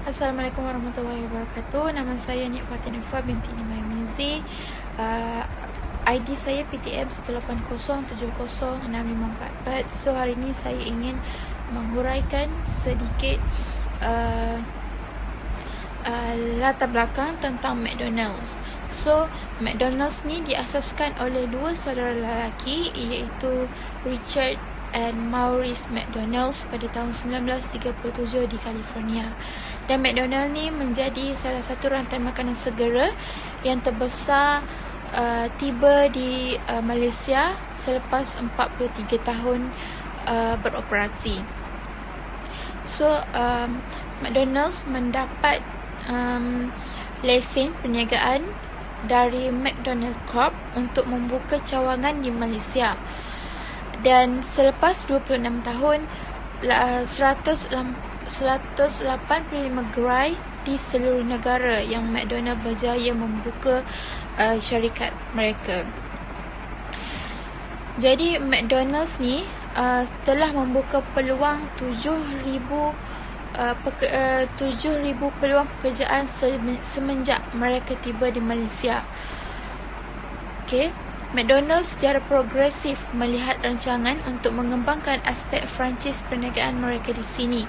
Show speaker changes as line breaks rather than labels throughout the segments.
Assalamualaikum warahmatullahi wabarakatuh. Nama saya Nik Fatin Ifah binti Nimai Mizi. ID saya PTM 180706544. So hari ini saya ingin menghuraikan sedikit latar belakang tentang McDonald's. So McDonald's ni diasaskan oleh dua saudara lelaki, iaitu Richard and Maurice McDonald's pada tahun 1937 di California. Dan McDonald's ni menjadi salah satu rantai makanan segera yang terbesar tiba di Malaysia selepas 43 tahun beroperasi. So McDonald's mendapat lesen perniagaan dari McDonald Corp untuk membuka cawangan di Malaysia. Dan selepas 26 tahun, 185 gerai di seluruh negara yang McDonald berjaya membuka syarikat mereka. Jadi McDonald's ni telah membuka peluang 7,000 peluang pekerjaan semenjak mereka tiba di Malaysia. Okey. McDonald's secara progresif melihat rancangan untuk mengembangkan aspek franchise perniagaan mereka di sini.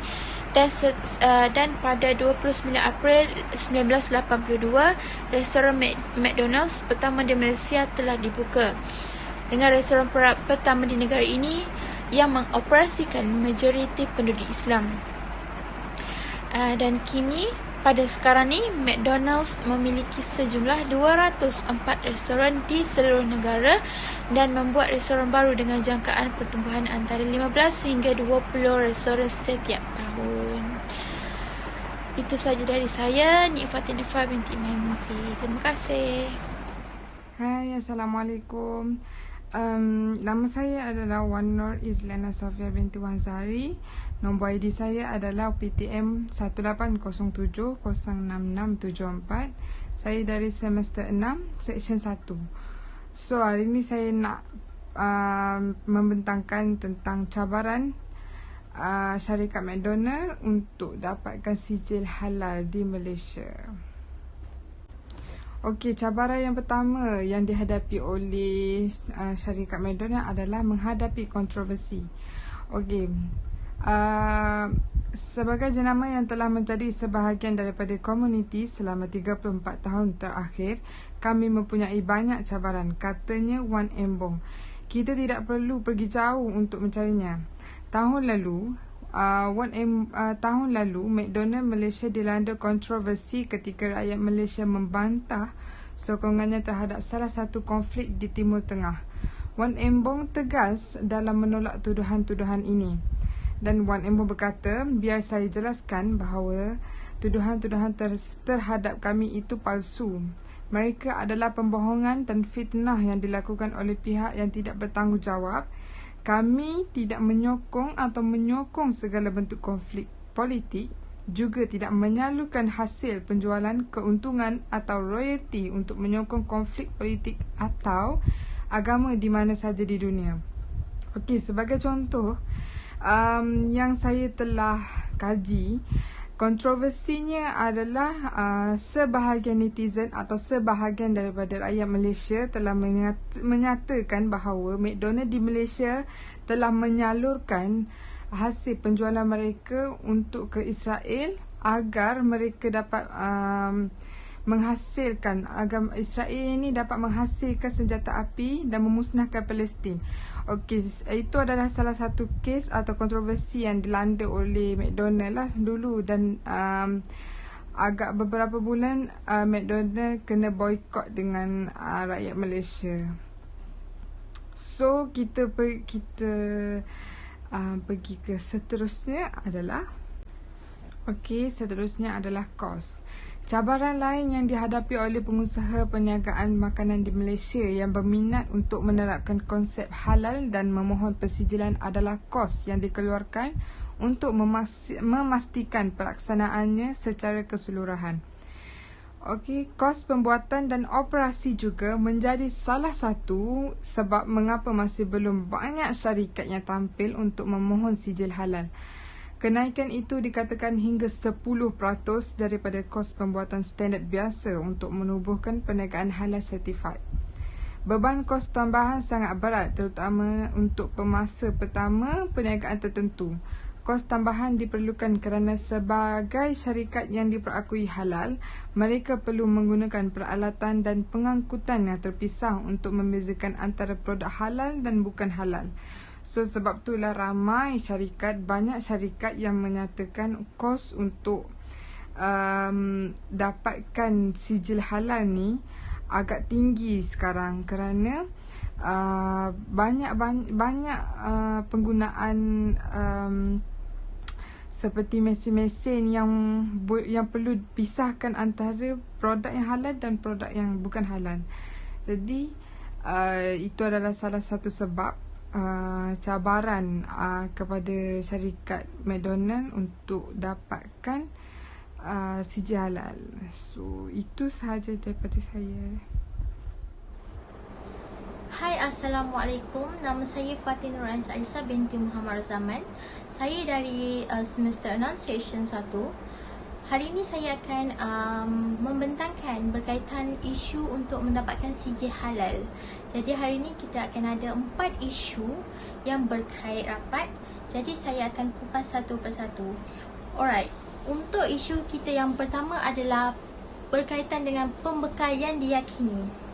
Dan pada 29 April 1982, restoran McDonald's pertama di Malaysia telah dibuka, dengan restoran pertama di negara ini yang mengoperasikan majoriti penduduk Islam. Dan kini pada sekarang ni McDonald's memiliki sejumlah 204 restoran di seluruh negara dan membuat restoran baru dengan jangkaan pertumbuhan antara 15 hingga 20 restoran setiap tahun. Itu sahaja dari saya, Nik Fatin Ifah binti Maimunzi. Terima kasih.
Hai, Assalamualaikum. Nama saya adalah Wan Nur Izlana Sofia binti Wan Zahari. Nombor ID saya adalah PTM 180706674. Saya dari semester 6, section 1. So, hari ini saya nak membentangkan tentang cabaran syarikat McDonald untuk dapatkan sijil halal di Malaysia. Okey, cabaran yang pertama yang dihadapi oleh syarikat McDonald adalah menghadapi kontroversi. Okey, sebagai jenama yang telah menjadi sebahagian daripada komuniti selama 34 tahun terakhir, kami mempunyai banyak cabaran, katanya Wan Embong. Kita tidak perlu pergi jauh untuk mencarinya. Tahun lalu McDonald Malaysia dilanda kontroversi ketika rakyat Malaysia membantah sokongannya terhadap salah satu konflik di Timur Tengah. Wan Embong tegas dalam menolak tuduhan-tuduhan ini. Dan Wan Embong berkata, biar saya jelaskan bahawa tuduhan-tuduhan terhadap kami itu palsu. Mereka adalah pembohongan dan fitnah yang dilakukan oleh pihak yang tidak bertanggungjawab. Kami tidak menyokong atau menyokong segala bentuk konflik politik, juga tidak menyalurkan hasil penjualan, keuntungan atau royalty untuk menyokong konflik politik atau agama di mana saja di dunia. Okey, sebagai contoh yang saya telah kaji, kontroversinya adalah sebahagian netizen atau sebahagian daripada rakyat Malaysia telah menyatakan bahawa McDonald di Malaysia telah menyalurkan hasil penjualan mereka untuk ke Israel agar mereka dapat menghasilkan, agar Israel ini dapat menghasilkan senjata api dan memusnahkan Palestin. Okey, itu adalah salah satu kes atau kontroversi yang dilanda oleh McDonald lah dulu. Dan agak beberapa bulan McDonald kena boykot dengan rakyat Malaysia. So kita pergi ke seterusnya adalah kos. Cabaran lain yang dihadapi oleh pengusaha perniagaan makanan di Malaysia yang berminat untuk menerapkan konsep halal dan memohon persijilan adalah kos yang dikeluarkan untuk memastikan pelaksanaannya secara keseluruhan. Okey, kos pembuatan dan operasi juga menjadi salah satu sebab mengapa masih belum banyak syarikat yang tampil untuk memohon sijil halal. Kenaikan itu dikatakan hingga 10% daripada kos pembuatan standard biasa untuk menubuhkan perniagaan halal certified. Beban kos tambahan sangat berat, terutama untuk pemasa pertama perniagaan tertentu. Kos tambahan diperlukan kerana sebagai syarikat yang diperakui halal, mereka perlu menggunakan peralatan dan pengangkutan yang terpisah untuk membezakan antara produk halal dan bukan halal. So sebab itulah banyak syarikat yang menyatakan kos untuk dapatkan sijil halal ni agak tinggi sekarang kerana banyak penggunaan seperti mesin-mesin yang perlu pisahkan antara produk yang halal dan produk yang bukan halal. Jadi itu adalah salah satu sebab cabaran kepada syarikat McDonald untuk dapatkan sijil halal. So itu sahaja daripada saya.
Hai, Assalamualaikum. Nama saya Fatin Nurhaiza Alisa binti Muhammad Zaman. Saya dari semester 6 session 1. Hari ini saya akan membentangkan berkaitan isu untuk mendapatkan sijil halal. Jadi hari ini kita akan ada 4 isu yang berkait rapat. Jadi saya akan kupas satu persatu. Alright, untuk isu kita yang pertama adalah berkaitan dengan pembekal yang diyakini.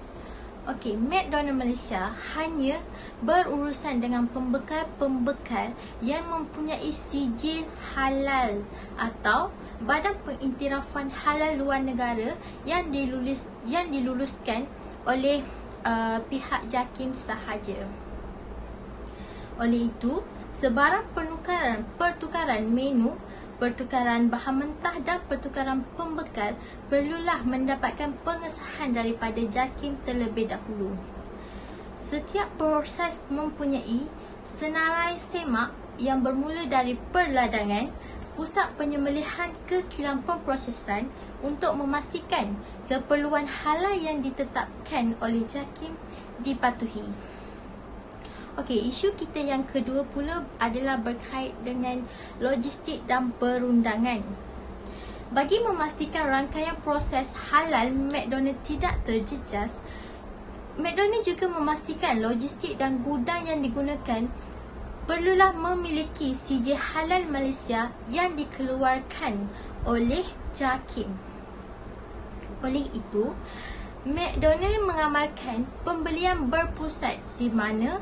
Okey, McDonald Malaysia hanya berurusan dengan pembekal yang mempunyai sijil halal atau Badan Pengiktirafan Halal Luar Negara yang diluluskan oleh pihak JAKIM sahaja. Oleh itu, sebarang pertukaran menu, pertukaran bahan mentah dan pertukaran pembekal perlulah mendapatkan pengesahan daripada JAKIM terlebih dahulu. Setiap proses mempunyai senarai semak yang bermula dari perladangan, pusat penyembelihan ke kilang pemprosesan untuk memastikan keperluan halal yang ditetapkan oleh JAKIM dipatuhi. Okey, isu kita yang kedua pula adalah berkait dengan logistik dan perundangan. Bagi memastikan rangkaian proses halal McDonald tidak terjejas, McDonald juga memastikan logistik dan gudang yang digunakan perlulah memiliki sijil halal Malaysia yang dikeluarkan oleh JAKIM. Oleh itu, McDonald mengamalkan pembelian berpusat di mana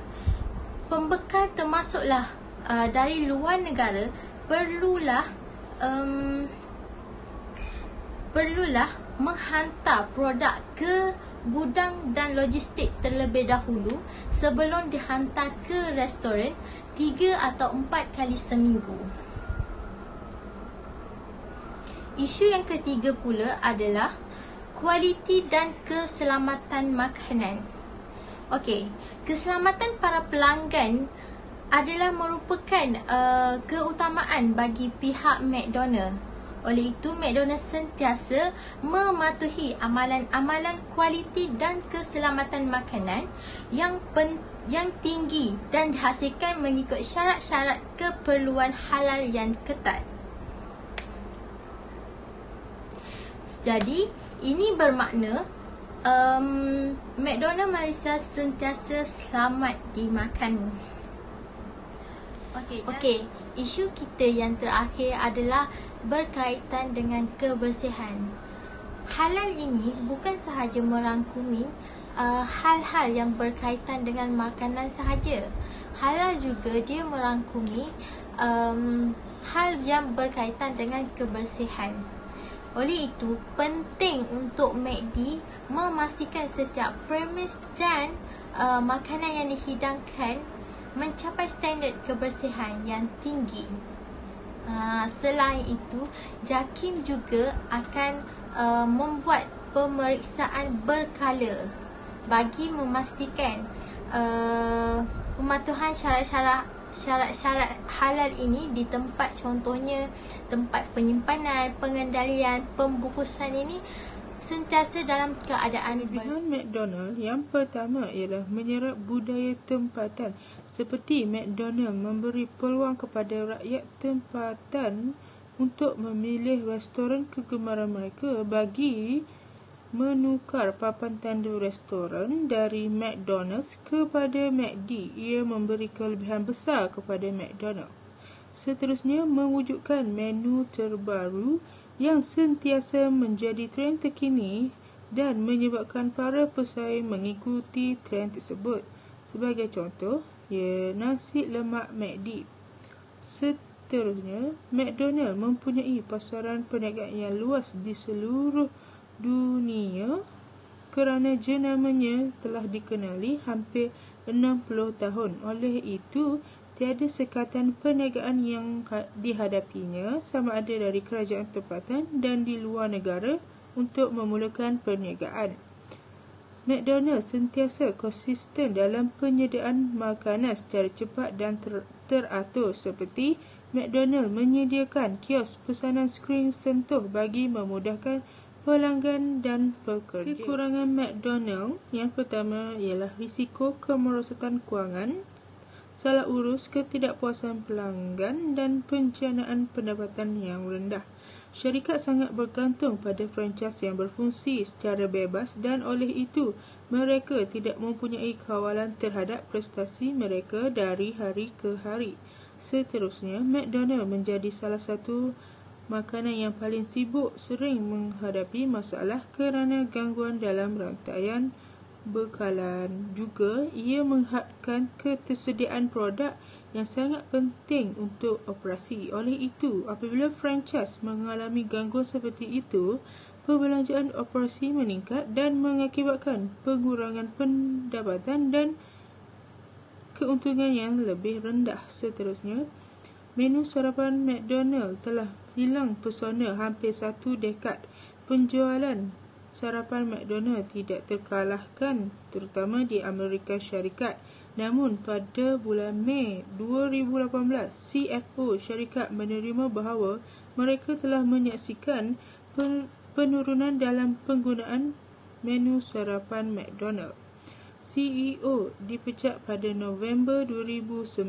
pembekal termasuklah dari luar negara perlulah menghantar produk ke gudang dan logistik terlebih dahulu sebelum dihantar ke restoran 3 atau 4 kali seminggu. Isu yang ketiga pula adalah kualiti dan keselamatan makanan. Okey, keselamatan para pelanggan adalah merupakan keutamaan bagi pihak McDonald. Oleh itu, McDonald sentiasa mematuhi amalan-amalan kualiti dan keselamatan makanan yang tinggi dan dihasilkan mengikut syarat-syarat keperluan halal yang ketat. Jadi, ini bermakna McDonald Malaysia sentiasa selamat dimakan. Okey, isu kita yang terakhir adalah berkaitan dengan kebersihan. Halal ini bukan sahaja merangkumi hal-hal yang berkaitan dengan makanan sahaja. Halal juga dia merangkumi hal yang berkaitan dengan kebersihan. Oleh itu, penting untuk McD memastikan setiap premis dan makanan yang dihidangkan mencapai standard kebersihan yang tinggi. Selain itu, JAKIM juga akan membuat pemeriksaan berkala bagi memastikan pematuhan syarat-syarat halal ini di tempat, contohnya tempat penyimpanan, pengendalian, pembungkusan ini sentiasa dalam keadaan
Kelebihan McDonald yang pertama ialah menyerap budaya tempatan. Seperti McDonald memberi peluang kepada rakyat tempatan untuk memilih restoran kegemaran mereka bagi menukar papan tanda restoran dari McDonald's kepada McD. Ia memberi kelebihan besar kepada McDonald. Seterusnya, mewujudkan menu terbaru yang sentiasa menjadi trend terkini dan menyebabkan para pesaing mengikuti trend tersebut. Sebagai contoh, nasi lemak McD. Seterusnya, McDonald mempunyai pasaran perniagaan yang luas di seluruh dunia kerana jenamanya telah dikenali hampir 60 tahun. Oleh itu, tiada sekatan perniagaan yang dihadapinya sama ada dari kerajaan tempatan dan di luar negara untuk memulakan perniagaan. McDonald sentiasa konsisten dalam penyediaan makanan secara cepat dan teratur seperti McDonald menyediakan kios pesanan skrin sentuh bagi memudahkan pelanggan dan pekerja. Kekurangan McDonald yang pertama ialah risiko kemerosotan kewangan, salah urus, ketidakpuasan pelanggan dan penjanaan pendapatan yang rendah. Syarikat sangat bergantung pada franchise yang berfungsi secara bebas dan oleh itu mereka tidak mempunyai kawalan terhadap prestasi mereka dari hari ke hari. Seterusnya, McDonald menjadi salah satu makanan yang paling sibuk sering menghadapi masalah kerana gangguan dalam rantaian bekalan. Juga, ia menghadkan ketersediaan produk yang sangat penting untuk operasi. Oleh itu, apabila franchise mengalami gangguan seperti itu, perbelanjaan operasi meningkat dan mengakibatkan pengurangan pendapatan dan keuntungan yang lebih rendah. Seterusnya, menu sarapan McDonald telah hilang pesona hampir 1 dekad. Penjualan sarapan McDonald tidak terkalahkan terutama di Amerika Syarikat. Namun pada bulan Mei 2018, CFO syarikat menerima bahawa mereka telah menyaksikan penurunan dalam penggunaan menu sarapan McDonald. CEO dipecat pada November 2019.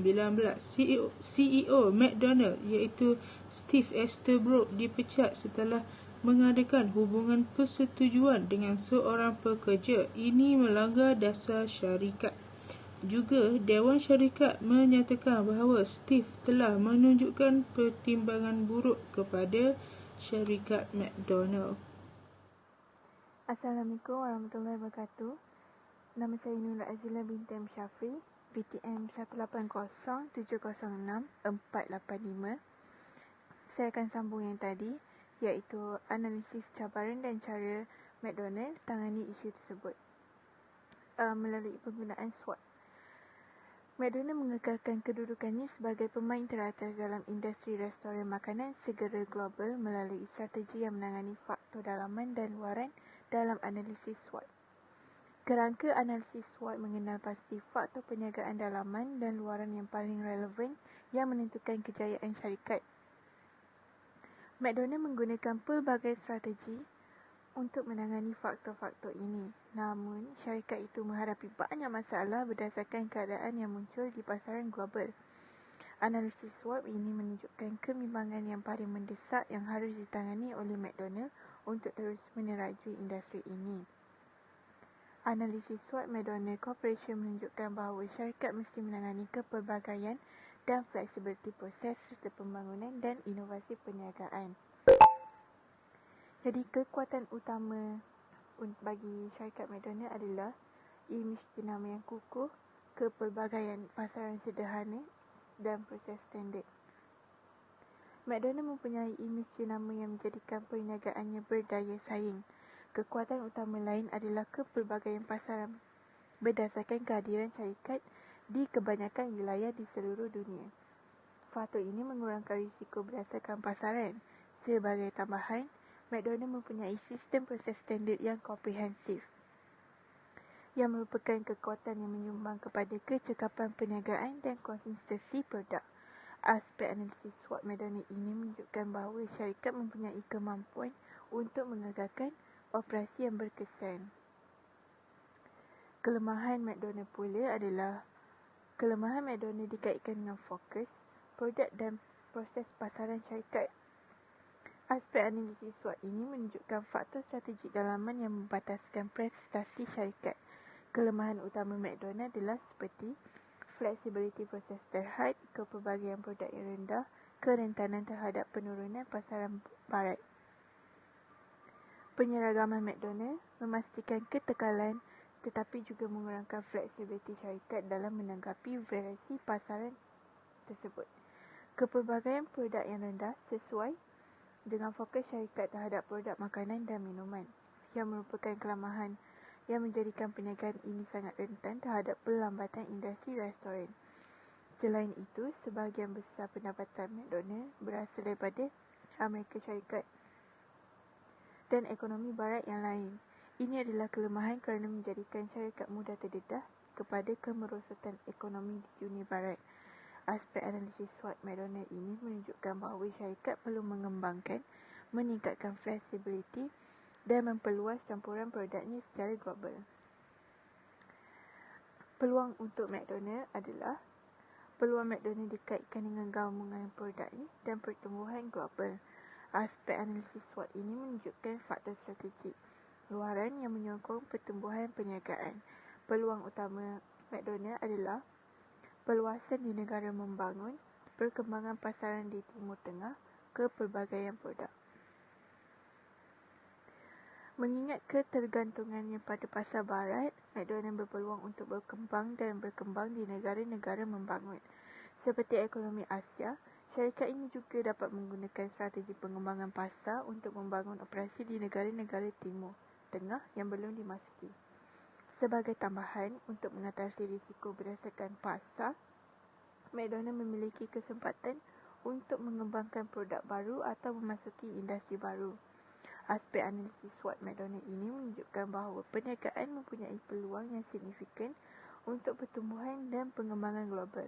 CEO McDonald iaitu Steve Easterbrook dipecat setelah mengadakan hubungan persetujuan dengan seorang pekerja. Ini melanggar dasar syarikat. Juga, Dewan Syarikat menyatakan bahawa Steve telah menunjukkan pertimbangan buruk kepada syarikat McDonald.
Assalamualaikum warahmatullahi wabarakatuh. Nama saya Nurul Azila binti M. Syafri, PTM 180706485. Saya akan sambung yang tadi, iaitu analisis cabaran dan cara McDonald tangani isu tersebut melalui penggunaan SWOT. McDonald mengekalkan kedudukannya sebagai pemain teratas dalam industri restoran makanan segera global melalui strategi yang menangani faktor dalaman dan luaran dalam analisis SWOT. Kerangka analisis SWOT mengenal pasti faktor perniagaan dalaman dan luaran yang paling relevan yang menentukan kejayaan syarikat. McDonald menggunakan pelbagai strategi untuk menangani faktor-faktor ini. Namun, syarikat itu menghadapi banyak masalah berdasarkan keadaan yang muncul di pasaran global. Analisis SWOT ini menunjukkan kebimbangan yang paling mendesak yang harus ditangani oleh McDonald untuk terus menerajui industri ini. Analisis SWOT McDonald Corporation menunjukkan bahawa syarikat mesti menangani kepelbagaian dan fleksibiliti proses serta pembangunan dan inovasi perniagaan. Jadi, kekuatan utama bagi syarikat McDonald adalah imej jenama yang kukuh, kepelbagaian pasaran sederhana dan proses standard. McDonald mempunyai imej jenama yang menjadikan perniagaannya berdaya saing. Kekuatan utama lain adalah kepelbagaian pasaran berdasarkan kehadiran syarikat di kebanyakan wilayah di seluruh dunia. Faktor ini mengurangkan risiko berdasarkan pasaran. Sebagai tambahan, McDonald mempunyai sistem proses standard yang komprehensif yang merupakan kekuatan yang menyumbang kepada kecekapan perniagaan dan konsistensi produk. Aspek analisis SWOT McDonald ini menunjukkan bahawa syarikat mempunyai kemampuan untuk mengekalkan operasi yang berkesan. Kelemahan McDonald pula adalah kelemahan McDonald dikaitkan dengan fokus, produk dan proses pasaran syarikat. Aspek analisis SWOT ini menunjukkan faktor strategik dalaman yang membataskan prestasi syarikat. Kelemahan utama McDonald adalah seperti flexibility proses terhad, kepelbagaian produk yang rendah, kerentanan terhadap penurunan pasaran barat. Penyeragaman McDonald memastikan ketekalan tetapi juga mengurangkan fleksibiliti syarikat dalam menanggapi variasi pasaran tersebut. Kepelbagaian produk yang rendah sesuai dengan fokus syarikat terhadap produk makanan dan minuman yang merupakan kelemahan yang menjadikan perniagaan ini sangat rentan terhadap perlambatan industri restoran. Selain itu, sebahagian besar pendapatan McDonald berasal daripada Amerika Syarikat dan ekonomi barat yang lain. Ini adalah kelemahan kerana menjadikan syarikat mudah terdedah kepada kemerosotan ekonomi di dunia barat. Aspek analisis SWOT McDonald ini menunjukkan bahawa syarikat perlu mengembangkan, meningkatkan fleksibiliti dan memperluas campuran produknya secara global. Peluang untuk McDonald adalah peluang McDonald dikaitkan dengan gabungan produknya dan pertumbuhan global. Aspek analisis SWOT ini menunjukkan faktor strategik luaran yang menyokong pertumbuhan perniagaan. Peluang utama McDonald adalah perluasan di negara membangun, perkembangan pasaran di Timur Tengah, kepelbagaian produk. Mengingat ketergantungannya pada pasar barat, McDonald berpeluang untuk berkembang di negara-negara membangun. Seperti ekonomi Asia, syarikat ini juga dapat menggunakan strategi pengembangan pasar untuk membangun operasi di negara-negara Timur Tengah yang belum dimasuki. Sebagai tambahan, untuk mengatasi risiko berdasarkan pasar, McDonald memiliki kesempatan untuk mengembangkan produk baru atau memasuki industri baru. Aspek analisis SWOT McDonald ini menunjukkan bahawa perniagaan mempunyai peluang yang signifikan untuk pertumbuhan dan pengembangan global.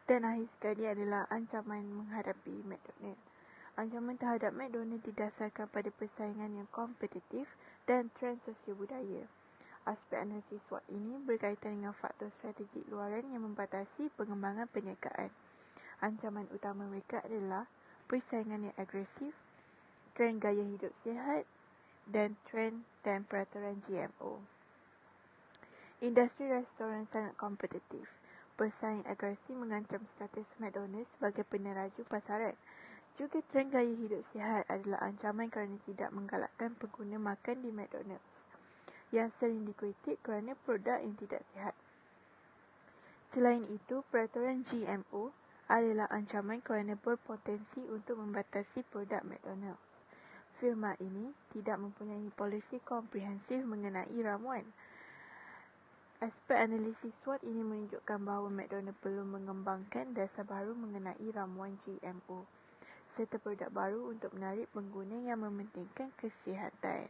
Dan akhir sekali adalah ancaman menghadapi McDonald. Ancaman terhadap McDonald didasarkan pada persaingan yang kompetitif dan trend sosial budaya. Aspek analisis SWOT ini berkaitan dengan faktor strategik luaran yang membatasi pengembangan perniagaan. Ancaman utama mereka adalah persaingan yang agresif, trend gaya hidup sihat dan trend dan peraturan GMO. Industri restoran sangat kompetitif. Persaing agresif mengancam status McDonald sebagai peneraju pasaran. Juga trend gaya hidup sihat adalah ancaman kerana tidak menggalakkan pengguna makan di McDonald yang sering dikritik kerana produk yang tidak sihat. Selain itu, peraturan GMO adalah ancaman kerana berpotensi untuk membatasi produk McDonald. Firma ini tidak mempunyai polisi komprehensif mengenai ramuan. Aspek analisis SWOT ini menunjukkan bahawa McDonald perlu mengembangkan dasar baru mengenai ramuan GMO serta produk baru untuk menarik pengguna yang mementingkan kesihatan.